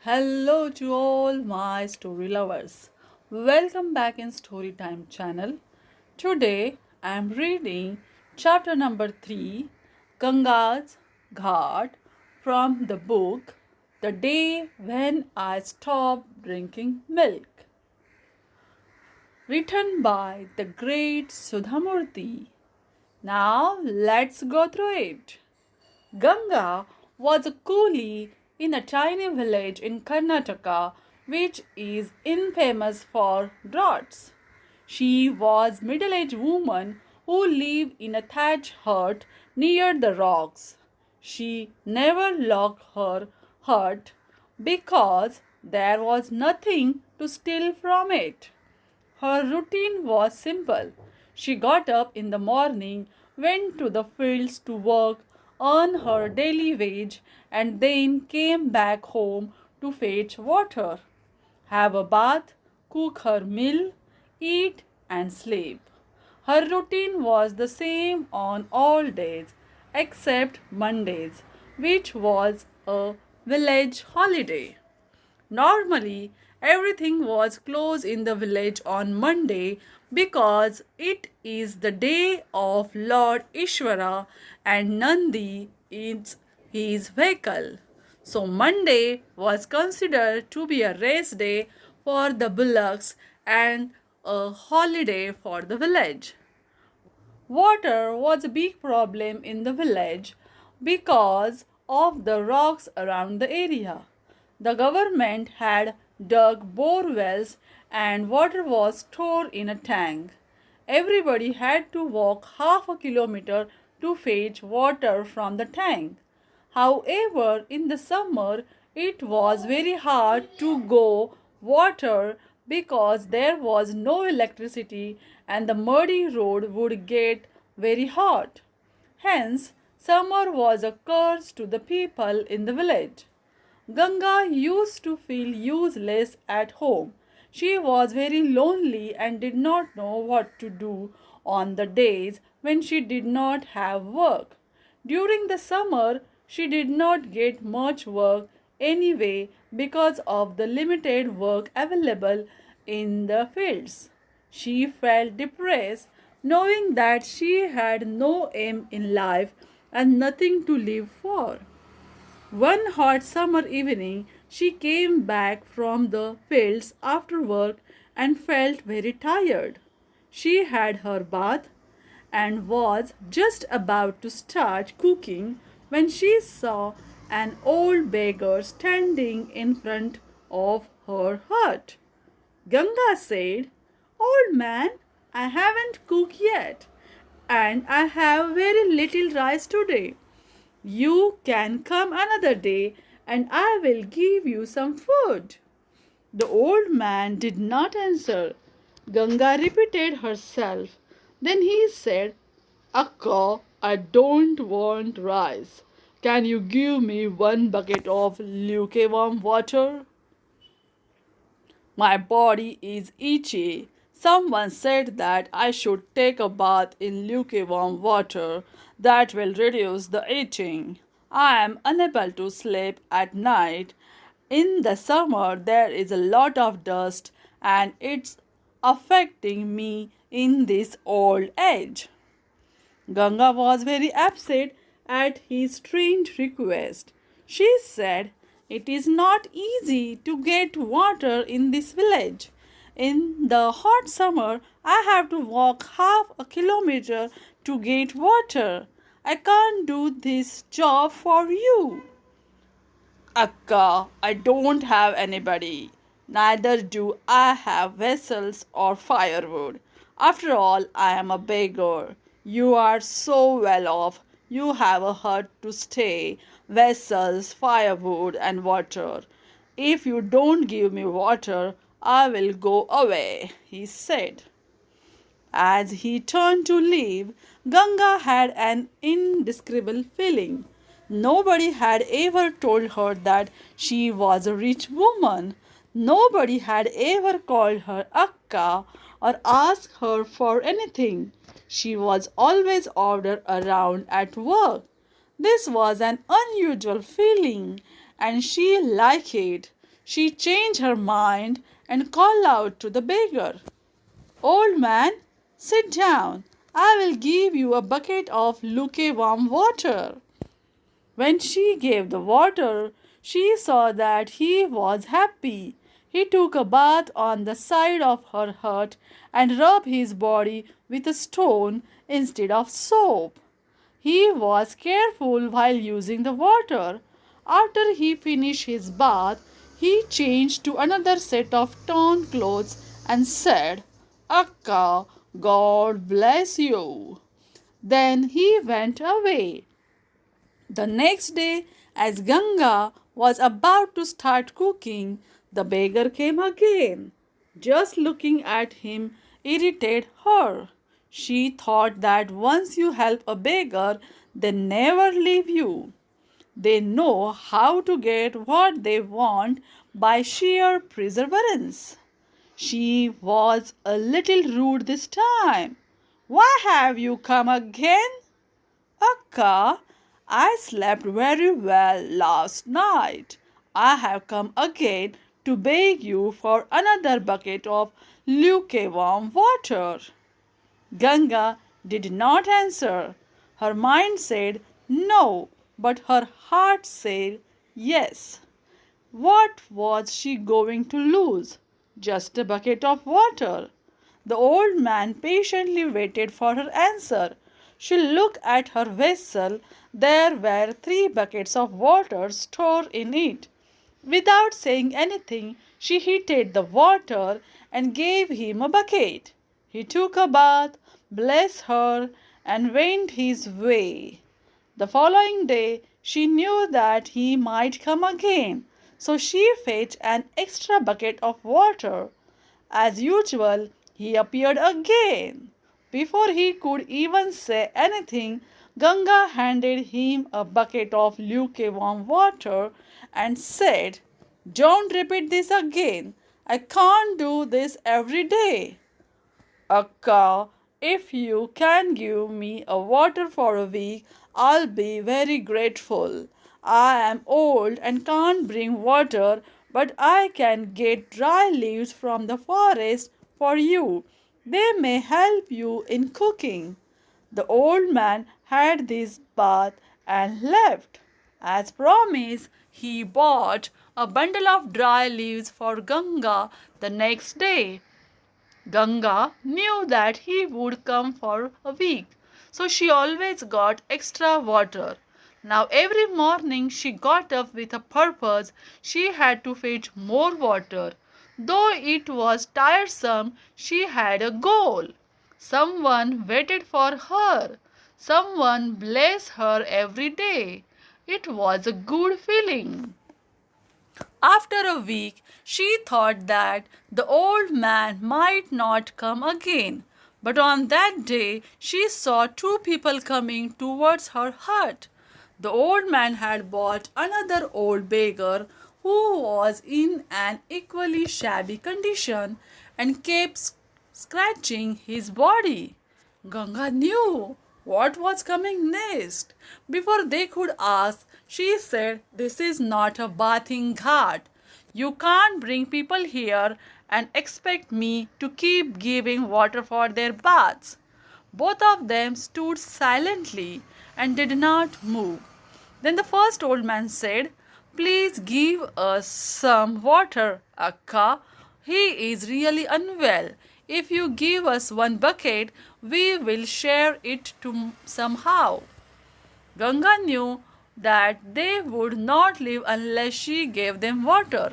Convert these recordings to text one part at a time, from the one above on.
Hello to all my story lovers. Welcome back in Storytime channel. Today I am reading chapter number 3, Ganga's Ghat, from the book The Day When I Stopped Drinking Milk, written by the great Sudha Murty. Now let's go through it. Ganga was a coolie in a tiny village in Karnataka which is infamous for droughts. She was a middle-aged woman who lived in a thatched hut near the rocks. She never locked her hut because there was nothing to steal from it. Her routine was simple. She got up in the morning, went to the fields to work, earn her daily wage, and then came back home to fetch water, have a bath, cook her meal, eat, and sleep. Her routine was the same on all days except Mondays, which was a village holiday. Normally, everything was closed in the village on Monday because it is the day of Lord Ishvara and Nandi is his vehicle. So, Monday was considered to be a rest day for the bullocks and a holiday for the village. Water was a big problem in the village because of the rocks around the area. The government had dug bore wells and water was stored in a tank. Everybody had to walk half a kilometer to fetch water from the tank. However, in the summer, it was very hard to go water because there was no electricity and the muddy road would get very hot. Hence, summer was a curse to the people in the village. Ganga used to feel useless at home. She was very lonely and did not know what to do on the days when she did not have work. During the summer, she did not get much work anyway because of the limited work available in the fields. She felt depressed knowing that she had no aim in life and nothing to live for. One hot summer evening, she came back from the fields after work and felt very tired. She had her bath and was just about to start cooking when she saw an old beggar standing in front of her hut. Ganga said, "Old man, I haven't cooked yet, and I have very little rice today. You can come another day and I will give you some food." The old man did not answer. Ganga repeated herself. Then he said, "Akka, I don't want rice. Can you give me one bucket of lukewarm water? My body is itchy. Someone said that I should take a bath in lukewarm water. That will reduce the itching. I am unable to sleep at night. In the summer, there is a lot of dust and it's affecting me in this old age." Ganga was very upset at his strange request. She said, "It is not easy to get water in this village. In the hot summer, I have to walk half a kilometer to get water. I can't do this job for you." "Akka, I don't have anybody. Neither do I have vessels or firewood. After all, I am a beggar. You are so well off. You have a hut to stay, vessels, firewood, and water. If you don't give me water, I will go away," he said. As he turned to leave, Ganga had an indescribable feeling. Nobody had ever told her that she was a rich woman. Nobody had ever called her Akka or asked her for anything. She was always ordered around at work. This was an unusual feeling, and she liked it. she changed her mind and called out to the beggar, "Old man, sit down. I will give you a bucket of lukewarm water." When she gave the water, she saw that he was happy. He took a bath on the side of her hut and rubbed his body with a stone instead of soap. He was careful while using the water. After he finished his bath, he changed to another set of torn clothes and said, "Akka, God bless you." Then he went away. The next day, as Ganga was about to start cooking, the beggar came again. Just looking at him irritated her. She thought that once you help a beggar, they never leave you. They know how to get what they want by sheer perseverance. She was a little rude this time. "Why have you come again?" "Akka, I slept very well last night. I have come again to beg you for another bucket of lukewarm water." Ganga did not answer. Her mind said no, but her heart said yes. What was she going to lose? Just a bucket of water. The old man patiently waited for her answer. She looked at her vessel. There were 3 buckets of water stored in it. Without saying anything, she heated the water and gave him a bucket. He took a bath, blessed her, and went his way. The following day, she knew that he might come again, so she fetched an extra bucket of water. As usual, he appeared again. Before he could even say anything, Ganga handed him a bucket of lukewarm water and said, "Don't repeat this again. I can't do this every day." "Akka, if you can give me a water for a week, I'll be very grateful. I am old and can't bring water, but I can get dry leaves from the forest for you. They may help you in cooking." The old man had this bath and left. As promised, he bought a bundle of dry leaves for Ganga the next day. Ganga knew that he would come for a week, so she always got extra water. Now every morning she got up with a purpose. She had to fetch more water. Though it was tiresome, she had a goal. Someone waited for her. Someone blessed her every day. It was a good feeling. After a week, she thought that the old man might not come again. But on that day, she saw 2 people coming towards her hut. The old man had bought another old beggar who was in an equally shabby condition and kept scratching his body. Ganga knew what was coming next. Before they could ask, she said, "This is not a bathing ghat. You can't bring people here and expect me to keep giving water for their baths." Both of them stood silently and did not move. Then the first old man said, "Please give us some water, Akka. He is really unwell. If you give us 1 bucket, we will share it to somehow." Ganga knew that they would not leave unless she gave them water.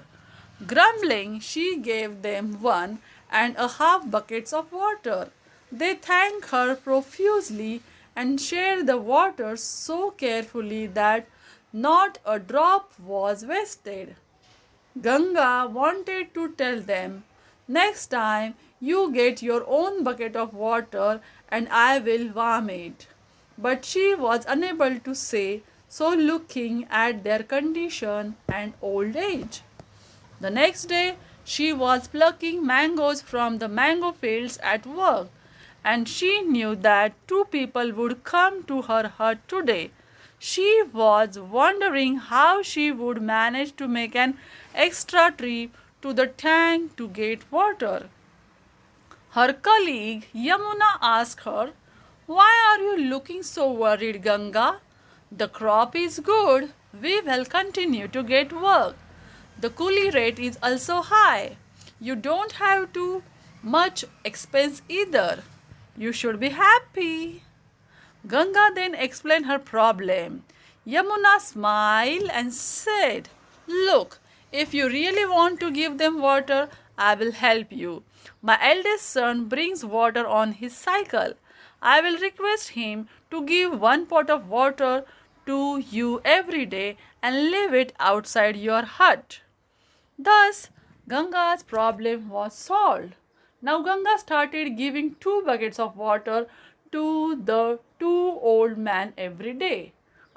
Grumbling, she gave them 1.5 buckets of water. They thanked her profusely and shared the water so carefully that not a drop was wasted. Ganga wanted to tell them, "Next time you get your own bucket of water and I will warm it." But she was unable to say so, looking at their condition and old age. The next day she was plucking mangoes from the mango fields at work, and she knew that 2 people would come to her hut today. She was wondering how she would manage to make an extra trip to the tank to get water. Her colleague Yamuna asked her, "Why are you looking so worried, Ganga? The crop is good. We will continue to get work. The coolie rate is also high. You don't have too much expense either. You should be happy." Ganga then explained her problem. Yamuna smiled and said, "Look, if you really want to give them water, I will help you. My eldest son brings water on his cycle. I will request him to give one pot of water to you every day and leave it outside your hut." Thus, Ganga's problem was solved. Now, Ganga started giving 2 buckets of water to the two old men every day.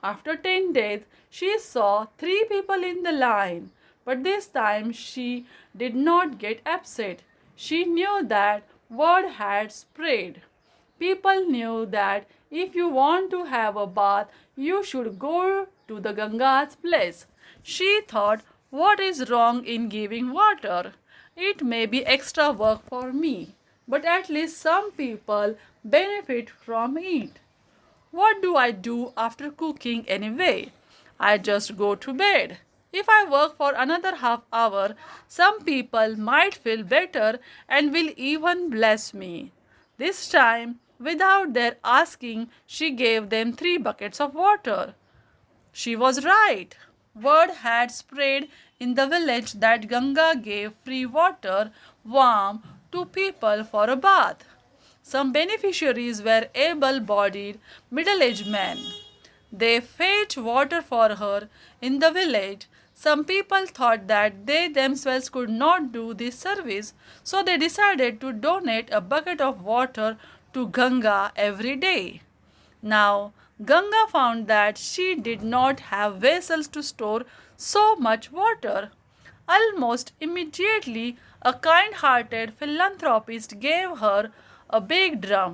After 10 days, she saw 3 people in the line, but this time she did not get upset. She knew that word had spread. People knew that if you want to have a bath, you should go to the Ganga's place. She thought, what is wrong in giving water? It may be extra work for me, but at least some people benefit from it. What do I do after cooking anyway? I just go to bed. If I work for another half hour, some people might feel better and will even bless me. This time, without their asking, she gave them 3 buckets of water. She was right. Word had spread in the village that Ganga gave free water, warm, to people for a bath. Some beneficiaries were able bodied, middle aged men. They fetched water for her in the village. Some people thought that they themselves could not do this service, so they decided to donate a bucket of water to Ganga every day. Now, Ganga found that she did not have vessels to store so much water. Almost immediately, a kind hearted philanthropist gave her a big drum.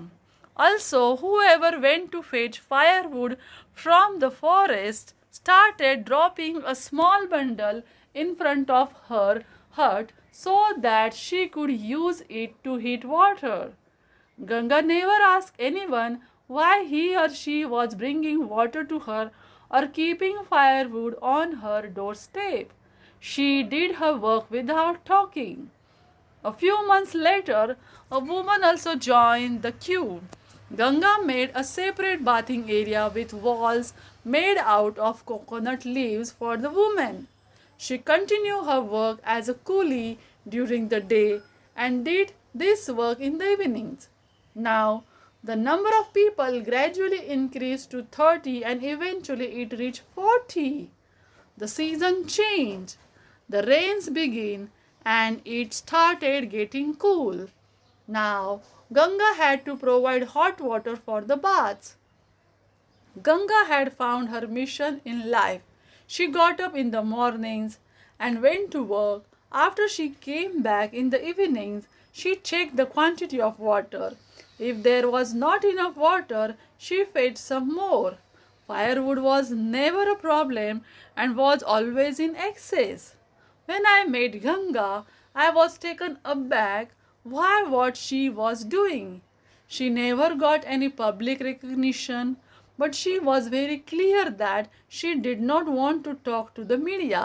Also, whoever went to fetch firewood from the forest started dropping a small bundle in front of her hut so that she could use it to heat water. Ganga never asked anyone why he or she was bringing water to her or keeping firewood on her doorstep. She did her work without talking. A few months later, a woman also joined the queue. Ganga made a separate bathing area with walls made out of coconut leaves for the woman. She continued her work as a coolie during the day and did this work in the evenings. Now, the number of people gradually increased to 30 and eventually it reached 40. The season changed. The rains began and it started getting cool. Now, Ganga had to provide hot water for the baths. Ganga had found her mission in life. She got up in the mornings and went to work. After she came back in the evenings, she checked the quantity of water. If there was not enough water, she fetched some more. Firewood was never a problem and was always in excess. When I met Ganga, I was taken aback by what she was doing. She never got any public recognition, but she was very clear that she did not want to talk to the media.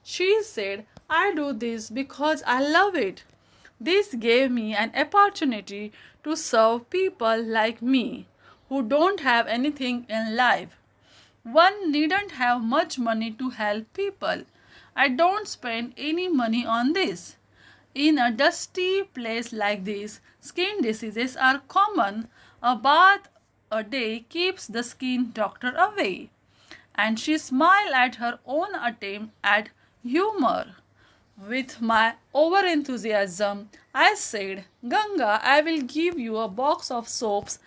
She said, "I do this because I love it. This gave me an opportunity to serve people like me who don't have anything in life. One needn't have much money to help people. I don't spend any money on this. In a dusty place like this, skin diseases are common. A bath a day keeps the skin doctor away." And she smiled at her own attempt at humor. With my overenthusiasm, I said, "Ganga, I will give you a box of soaps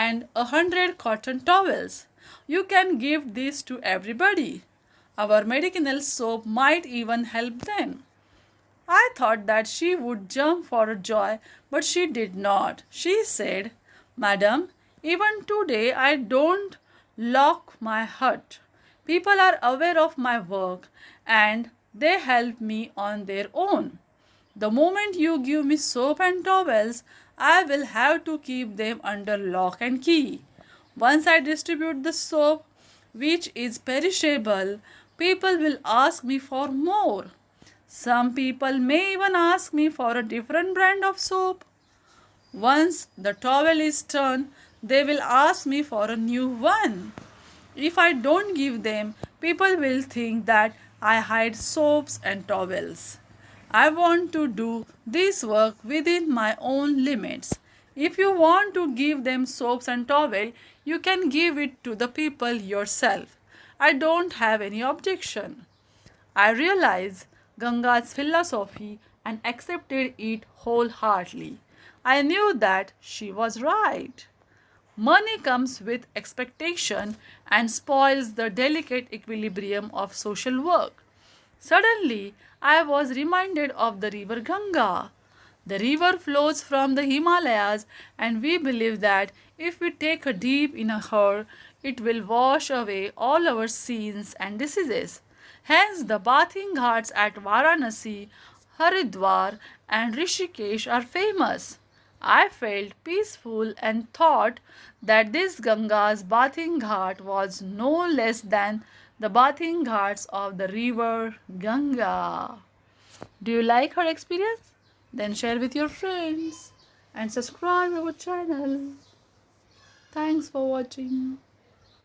and 100 cotton towels. You can give this to everybody. Our medicinal soap might even help them." I thought that she would jump for joy, but she did not. She said, "Madam, even today I don't lock my hut. People are aware of my work and they help me on their own. The moment you give me soap and towels, I will have to keep them under lock and key. Once I distribute the soap, which is perishable, people will ask me for more. Some people may even ask me for a different brand of soap. Once the towel is turned, they will ask me for a new one. If I don't give them, people will think that I hide soaps and towels. I want to do this work within my own limits. If you want to give them soaps and towel, you can give it to the people yourself. I don't have any objection. I realized Ganga's philosophy and accepted it wholeheartedly. I knew that she was right. Money comes with expectation and spoils the delicate equilibrium of social work. Suddenly, I was reminded of the river Ganga. The river flows from the Himalayas, and we believe that if we take a dip in her, it will wash away all our sins and diseases. Hence, the bathing ghats at Varanasi, Haridwar, and Rishikesh are famous. I felt peaceful and thought that this Ganga's bathing ghat was no less than the bathing ghats of the river Ganga. Do you like her experience? Then share with your friends and subscribe our channel. Thanks for watching.